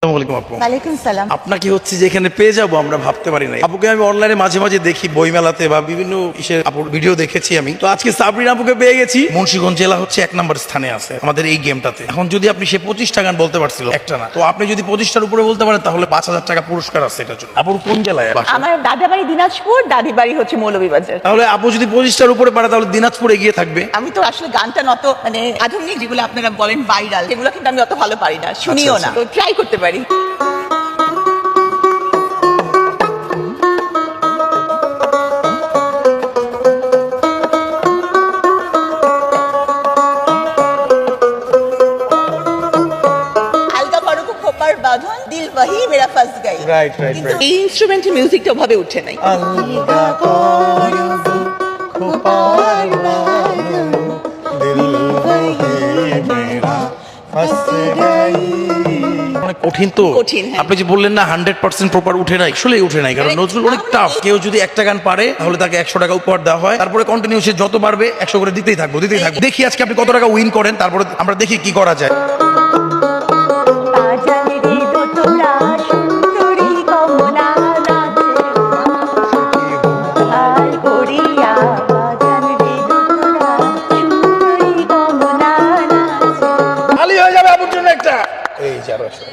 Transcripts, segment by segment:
আপনাকে হচ্ছে যে এখানে পেয়ে যাবো আমরা ভাবতে পারি না। আপুকে আমি অনলাইনে মাঝে মাঝে দেখি, বইমেলাতে বা বিভিন্ন আপুর ভিডিও দেখেছি আমি। তো আজকে সাবরিনা আপুকে পেয়ে গেছি। মুন্সিগঞ্জ জেলা হচ্ছে 1 নম্বর স্থানে আছে আমাদের এই গেমটাতে। এখন যদি আপনি সে 25টা গান বলতে পারছিল একটা না, তো আপনি যদি 25টার উপরে বলতে পারেন তাহলে 5,000 টাকা পুরস্কার আছে এটার জন্য। আপুর কোন জেলায়? আমার দাদা বাড়ি দিনাজপুর, দাদি বাড়ি হচ্ছে মৌলভীবাজার। তাহলে আপু যদি 25টার উপরে পারে তাহলে দিনাজপুরে এগিয়ে থাকবে। আমি তো আসলে গানটা নত মানে আধুনিক যেগুলো আপনারা বলেন ভাইরাল, সেগুলো কিন্তু আমি অত ভালো পারি না, শুনিও না, তো ট্রাই করতে পারি। দিল वही मेरा फंस गई। রাইট। এই ইনস্ট্রুমেন্টের মিউজিকটা ওভাবে উঠে নাই। কঠিন তো কঠিন, হ্যাঁ। আপনি যে বললেন না 100% প্রপার উঠে নাই, আসলে উঠে নাই, কারণ নজরুল অনেক টাফ। কেউ যদি একটা গান পারে তাহলে তাকে 100 টাকা উপহার দেওয়া হয়, তারপরে কন্টিনিউ সে যত পারবে 100 করে দিতেই থাকবো। দেখি আজকে আপনি কত টাকা উইন করেন, তারপরে আমরা দেখি কি করা যায়। খালি হয়ে যাবে আপুর জন্য একটা। এই যে আরো একটা।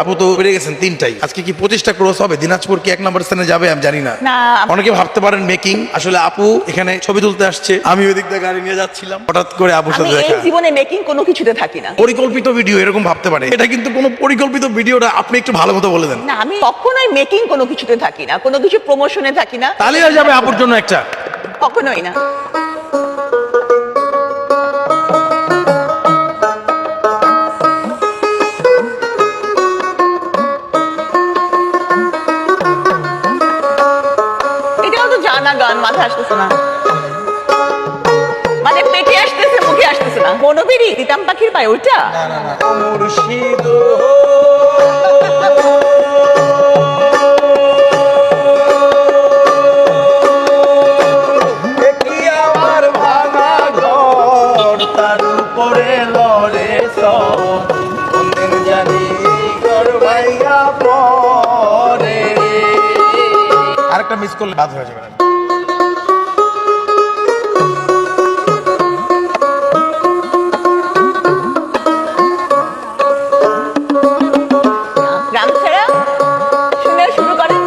আপু তো পেরে গেছেন 3টাই। আজকে কি 25টা ক্রস হবে? দিনাজপুর কি 1 নম্বর স্থানে যাবে আমি জানি না। অনেকে ভাবতে পারেন মেকিং, আসলে আপু এখানে ছবি তুলতে আসছে, আমি ওই দিক দিয়ে গাড়ি নিয়ে যাচ্ছিলাম, হঠাৎ করে আপুর সাথে দেখা। এই জীবনে মেকিং কোনো কিছুতে থাকি না। পরিকল্পিত ভিডিও এরকম ভাবতে পারে, এটা কিন্তু কোনো পরিকল্পিত ভিডিওটা। আপনি একটু ভালো মতো বলে দেন। না, আমি কখনোই মেকিং কোনো কিছুতে থাকি না, কোনো কিছু প্রমোশনে থাকি না। তাহলে হয়ে যাবে আপুর জন্য একটা। কখনোই না। জানা গান মাথায় আসতেছে না, মানে পেটে আসতেছে, মুখে আসতেছে না। মনোবিরি দিতাম পাখির পায়ে, ওইটা মুর্শিদ আমার ভাঙা ঘর, তার উপরে লড়ে জানি ঘর ভাইয়া পরে। আরেকটা মিস করলে বাদ হয়ে যাবে। গ্রাম ছেড়া শুনে শুরু করেন।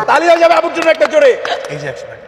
তালি হয়ে যাবে আপুর জন্য একটা জোরে। এই যে 100 টাকা।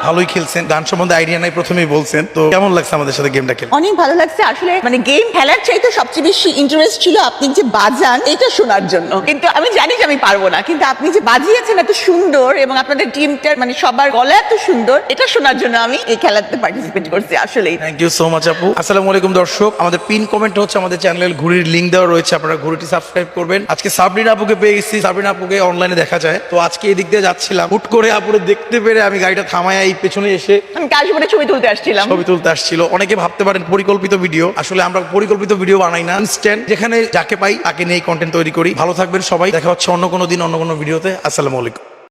ভালোই খেলছেন, গান সম্বন্ধে আইডিয়া নাই প্রথমেই বলছেন, তো কেমন লাগছে আমাদের সাথে গেমটা খেলে? অনেক ভালো লাগছে আসলে। মানে গেম খেলার চাইতে সবচেয়ে বেশি ইন্টারেস্ট ছিল আপনি যে বাজান এটা শোনার জন্য। কিন্তু আমি জানি যে আমি পারবো না, কিন্তু আপনি যে বাজিয়েছেন এত সুন্দর এবং আপনাদের টিমটার মানে সবার গলা এত সুন্দর, এটা শোনার জন্য আমি এই খেলাতে পার্টিসিপেট করছি। আসলেই থ্যাংক ইউ সো মাচ আপু। আসসালামু আলাইকুম দর্শক, আমাদের পিন কমেন্ট হচ্ছে আমাদের চ্যানেলের ঘুড়ির লিংক দেওয়া রয়েছে, আপনারা ঘুড়িটি সাবস্ক্রাইব করবেন। আজকে সাবরিনা আপুকে পেয়ে গেছি, সাবরিনা আপুকে অনলাইনে দেখা যায়, তো আজকে এই দিক দিয়ে যাচ্ছিলাম, হুট করে আপুরে দেখতে পেরে আমি গাড়িটা থামায় এই পেছনে এসে আমি কাজ করে ছবি তুলতে আসছিল। অনেকে ভাবতে পারেন পরিকল্পিত ভিডিও, আসলে আমরা পরিকল্পিত ভিডিও বানাই না, ইনস্ট্যান্ট যেখানে যাকে পাই তাকে নিয়ে কন্টেন্ট তৈরি করি। ভালো থাকবেন সবাই, দেখা হচ্ছে অন্য কোনো দিন অন্য কোনো ভিডিওতে। আসসালামু আলাইকুম।